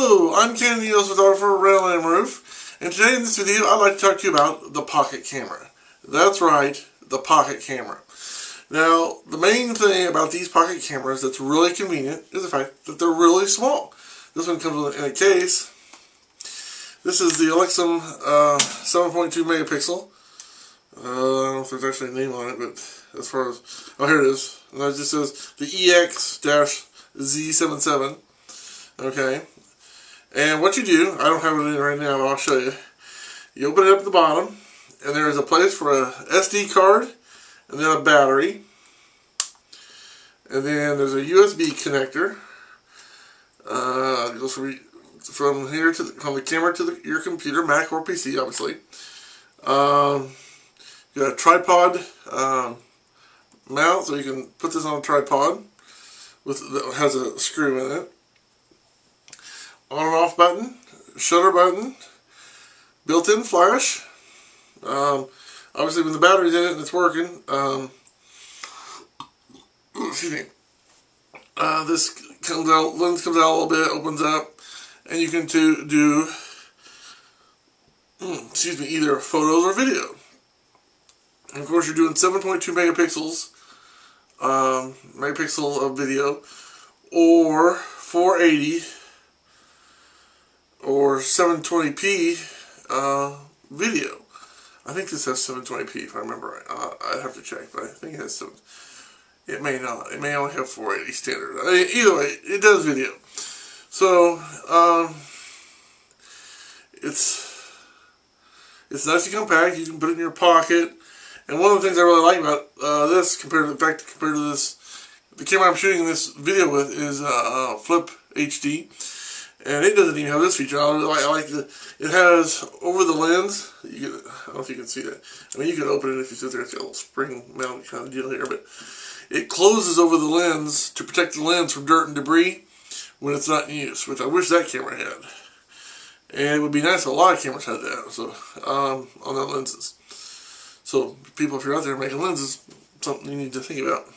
Hello, I'm Canon EOS photographer Randall and Rueff, and today in this video I'd like to talk to you about the pocket camera. That's right, the pocket camera. Now, the main thing about these pocket cameras that's really convenient is the fact that they're really small. This one comes in a case. This is the Alexum 7.2 megapixel. I don't know if there's actually a name on it, but as far as... oh, here it is. And it just says the EX-Z77. Okay. And what you do, I don't have it in right now, but I'll show you. You open it up at the bottom, and there is a place for a SD card, and then a battery. And then there's a USB connector. It goes from here to from the camera to your computer, Mac or PC, obviously. You got a tripod mount, so you can put this on a tripod that has a screw in it. On and off button, shutter button, built-in flash. Obviously, when the battery's in it and it's working, excuse me. This comes out, lens comes out a little bit, opens up, and you can do excuse me, either photos or video. And of course, you're doing 7.2 megapixel of video, or 480 or 720p video. I think this has 720p if I remember right. I'd have to check, but I think it has 7. It may not. It may only have 480 standard. Either way, it does video. So it's nice and compact. You can put it in your pocket. And one of the things I really like about this, compared to this, the camera I'm shooting this video with is Flip HD, and it doesn't even have this feature. I like it has over the lens. I don't know if you can see that. I mean, you can open it if you sit there. It's got a little spring mount kind of deal here, but it closes over the lens to protect the lens from dirt and debris when it's not in use, which I wish that camera had. And it would be nice if a lot of cameras had that. So on their lenses. So, people, if you're out there making lenses, something you need to think about.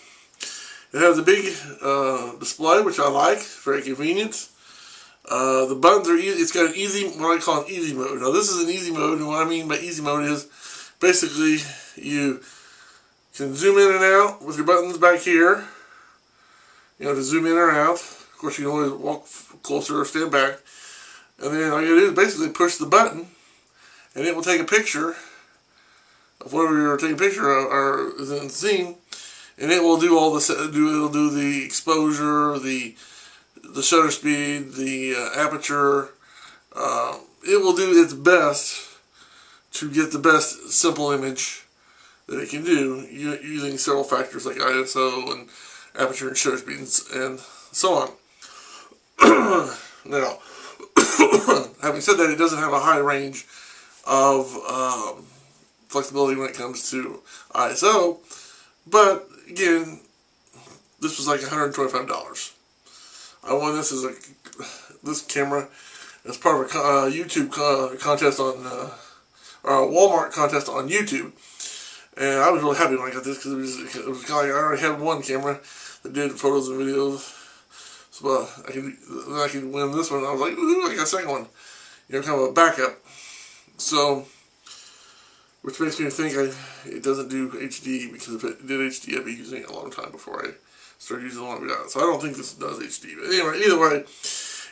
It has a big display, which I like. Very convenient. The buttons are easy. It's got an easy, what I call an easy mode. Now, this is an easy mode, and what I mean by easy mode is basically you can zoom in and out with your buttons back here. You know, to zoom in or out. Of course, you can always walk closer or stand back. And then all you do is basically push the button, and it will take a picture of whatever you're taking a picture of or is in the scene, and it will do all the it'll do the exposure, the shutter speed, the aperture. It will do its best to get the best simple image that it can do using several factors like ISO and aperture and shutter speed and so on. Now, having said that, it doesn't have a high range of flexibility when it comes to ISO, but again, this was like $125. I won this as this camera as part of a YouTube contest on or a Walmart contest on YouTube, and I was really happy when I got this because it was kind of like I already had one camera that did photos and videos, so I could win this one. I was like, ooh, I got a second one, you know, kind of a backup. So. Which makes me think it doesn't do HD, because if it did HD, I'd be using it a long time before I started using the one we got. So I don't think this does HD. But anyway, either way,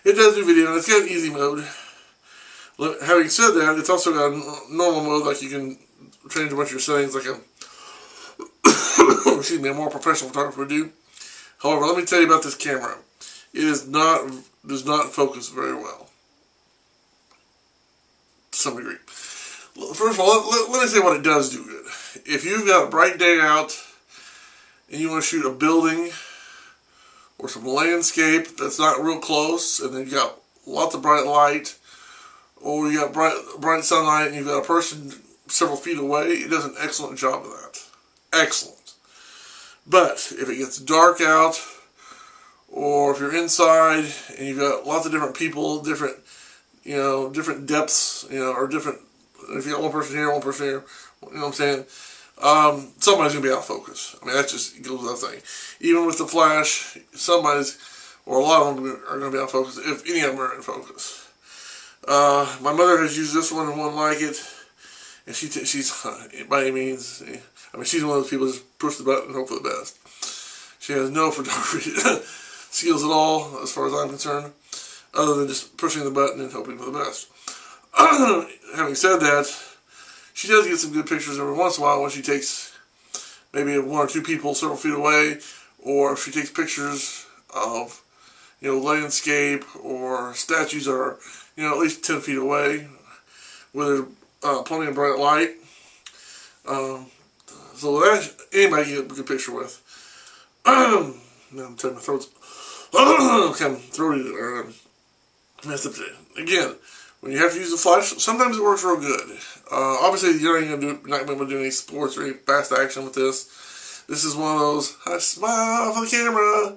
it does do video, and it's got an easy mode. Having said that, it's also got a normal mode, like you can change a bunch of your settings like a, excuse me, a more professional photographer would do. However, let me tell you about this camera. It does not focus very well, to some degree. First of all, let me say what it does do good. If you've got a bright day out and you want to shoot a building or some landscape that's not real close, and then you've got lots of bright light, or you got bright sunlight and you've got a person several feet away, it does an excellent job of that. Excellent. But if it gets dark out, or if you're inside and you've got lots of different people, different depths, or different. If you got one person here, one person here, you know what I'm saying? Somebody's going to be out of focus. I mean, that just goes without saying. Even with the flash, somebody's or a lot of them are going to be out of focus, if any of them are in focus. My mother has used this one and wouldn't like it, and she's by any means, I mean, she's one of those people who just push the button and hope for the best. She has no photography skills at all, as far as I'm concerned, other than just pushing the button and hoping for the best. Having said that, she does get some good pictures every once in a while when she takes maybe one or two people several feet away, or if she takes pictures of, landscape or statues that are, at least 10 feet away, where there's plenty of bright light. So that anybody can get a good picture with. I'm telling my throat's kind of throaty or messed up today. Again, when you have to use the flash, sometimes it works real good. Obviously, you're not going to do any sports or any fast action with this. This is one of those, I smile for the camera.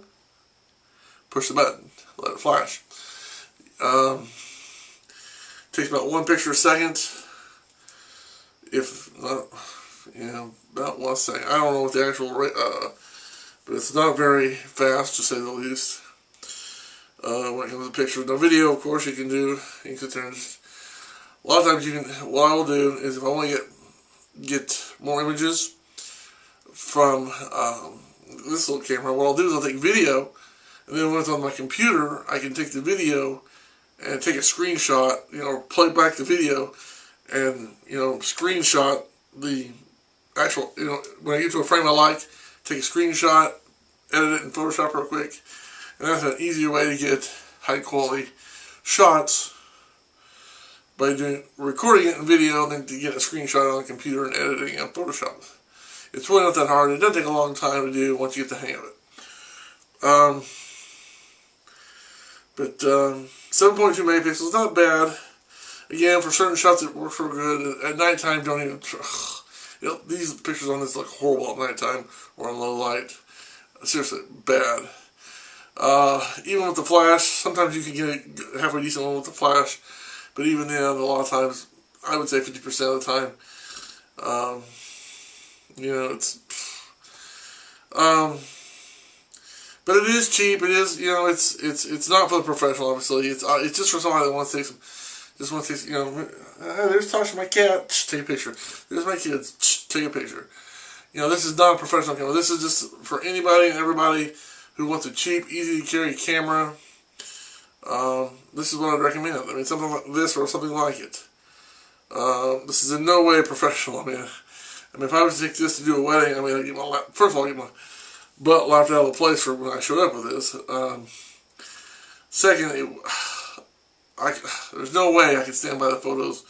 Push the button, let it flash. Takes about one picture a second. If not, about 1 second. I don't know what the actual rate, but it's not very fast, to say the least. When it comes to pictures. Now, video, of course, you can sit there and just, a lot of times what I will do is, if I want to get more images from this little camera, what I'll do is I'll take video, and then when it's on my computer, I can take the video and take a screenshot, play back the video, and, screenshot the actual, when I get to a frame I like, take a screenshot, edit it in Photoshop real quick, and that's an easier way to get high quality shots by recording it in video than to get a screenshot on the computer and editing it on Photoshop. It's really not that hard. It does take a long time to do once you get the hang of it. But 7.2 megapixels, not bad. Again, for certain shots it works real good. At nighttime, don't even... these pictures on this look horrible at nighttime or in low light. Seriously, bad. Even with the flash, sometimes you can get a halfway decent one with the flash, but even then, a lot of times, I would say 50% of the time, it's, but it is cheap. It is, it's not for the professional, obviously. It's just for somebody that wants to take some, there's Tasha, my cat, take a picture. There's my kids, take a picture. This is not a professional camera. This is just for anybody and everybody who wants a cheap, easy to carry camera. This is what I'd recommend. I mean, something like this or something like it. This is in no way professional. I mean, if I was to take this to do a wedding, I'd get first of all, I'd get my butt laughed out of the place for when I showed up with this. Second, there's no way I could stand by the photos.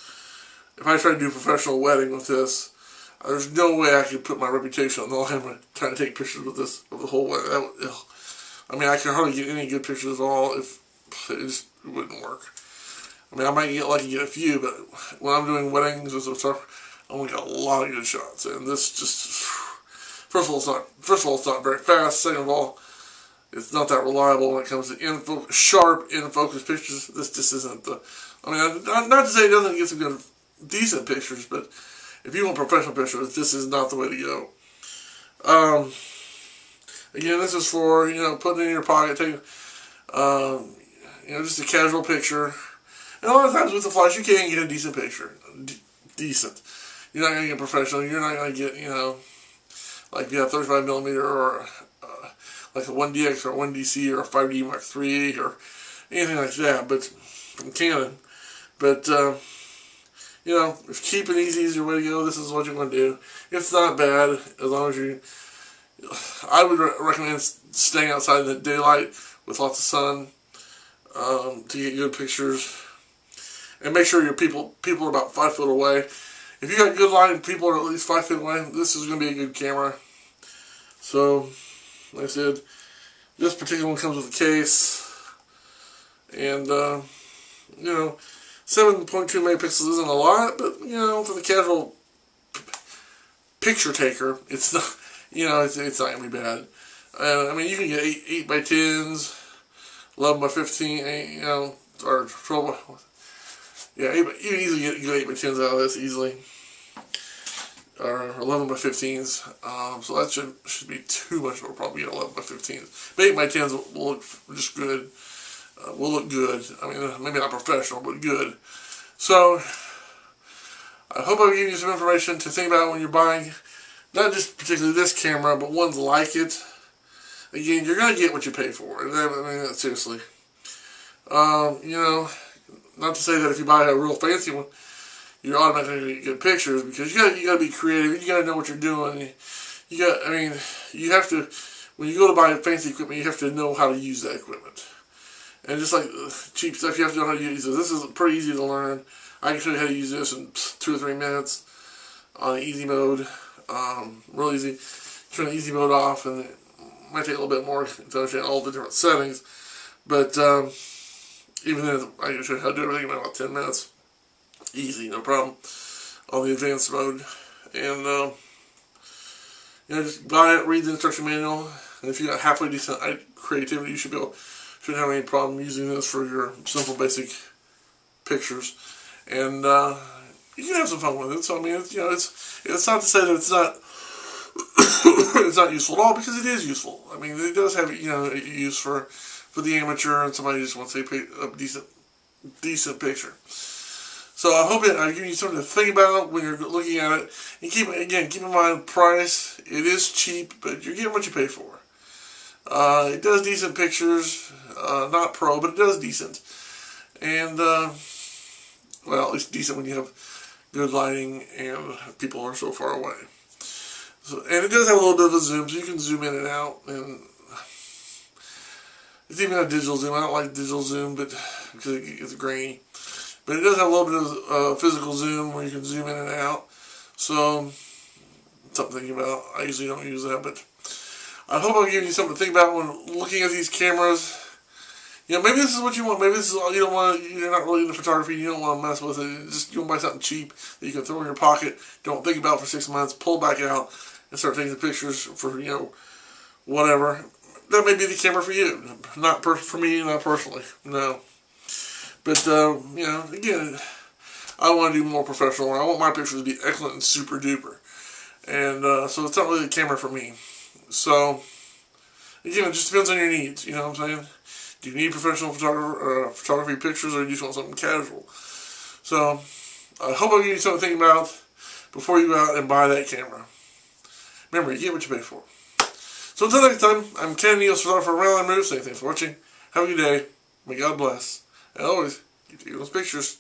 If I tried to do a professional wedding with this, there's no way I could put my reputation on the line trying to take pictures with this of the whole wedding. I could hardly get any good pictures at all if it wouldn't work. I might get lucky to get a few, but when I'm doing weddings and stuff, I only got a lot of good shots. And this just, first of all, it's not very fast. Second of all, it's not that reliable when it comes to sharp, in-focus pictures. This just isn't the... not to say it doesn't get some good, decent pictures, but if you want professional pictures, this is not the way to go. Again, this is for, putting it in your pocket, taking, just a casual picture. And a lot of times with the flash, you can get a decent picture. Decent. You're not going to get professional. You're not going to get, like if you have 35mm or like a 1DX or a 1DC or a 5D Mark III or anything like that, but from Canon. But, if cheap and easy is your way to go, this is what you want to do. It's not bad, as long as I would recommend staying outside in the daylight with lots of sun to get good pictures. And make sure your people are about 5 foot away. If you got good light and people are at least 5 feet away, this is going to be a good camera. So, like I said, this particular one comes with a case. And, 7.2 megapixels isn't a lot, but, for the casual picture taker, it's not, it's not going to be bad. You can get 8x10s, 11x15, or 12 by, yeah, you can easily get 8x10s out of this, easily. or 11 by 15s. So that should be too much of a problem. 11 by 15s. 8 by 10s will look just good. Will look good. I mean, maybe not professional, but good. So I hope I've given you some information to think about when you're buying, not just particularly this camera, but ones like it. Again, you're going to get what you pay for. I mean, seriously. You know, not to say that if you buy a real fancy one, you're automatically get pictures, because you got to be creative. You got to know what you're doing. I mean, you have to, when you go to buy fancy equipment, you have to know how to use that equipment. And just like cheap stuff, you have to know how to use it. This is pretty easy to learn. I can show you how to use this in 2 or 3 minutes on easy mode. Real easy. Turn the easy mode off, and it might take a little bit more to understand all the different settings. But even then, I can show you how to do everything in about 10 minutes. Easy, no problem. On the advanced mode. And, you know, just buy it, read the instruction manual. And if you got halfway decent creativity, you shouldn't have any problem using this for your simple, basic pictures. And you can have some fun with it. So I mean, you know, it's not to say that it's not it's not useful at all, because it is useful. I mean, it does have, you know, use for the amateur and somebody who just wants to take a decent picture. So I hope I've given you something to think about when you're looking at it. And keep in mind, price. It is cheap, but you're getting what you pay for. It does decent pictures, not pro, but it does decent. And, well, at least decent when you have good lighting and people are so far away. So, and it does have a little bit of a zoom, so you can zoom in and out. And it's even a digital zoom. I don't like digital zoom, but because it gets grainy. But it does have a little bit of physical zoom where you can zoom in and out. So, something to think about. I usually don't use that, but I hope I'll give you something to think about when looking at these cameras. You know, maybe this is what you want. Maybe this is all you don't want. You're not really into photography. You don't want to mess with it. Just you want to buy something cheap that you can throw in your pocket. Don't think about it for 6 months. Pull back out and start taking pictures for, you know, whatever. That may be the camera for you. Not for me. Not personally. No. But you know, again, I want to do more professional. I want my pictures to be excellent and super duper. And so it's not really the camera for me. So, again, it just depends on your needs, you know what I'm saying? Do you need professional photography pictures, or do you just want something casual? So, I hope I'll give you something to think about before you go out and buy that camera. Remember, you get what you pay for. So until next time, I'm Canon EOS photographer Randall and Rueff saying thanks for watching. Have a good day. May God bless. And always, keep taking those pictures.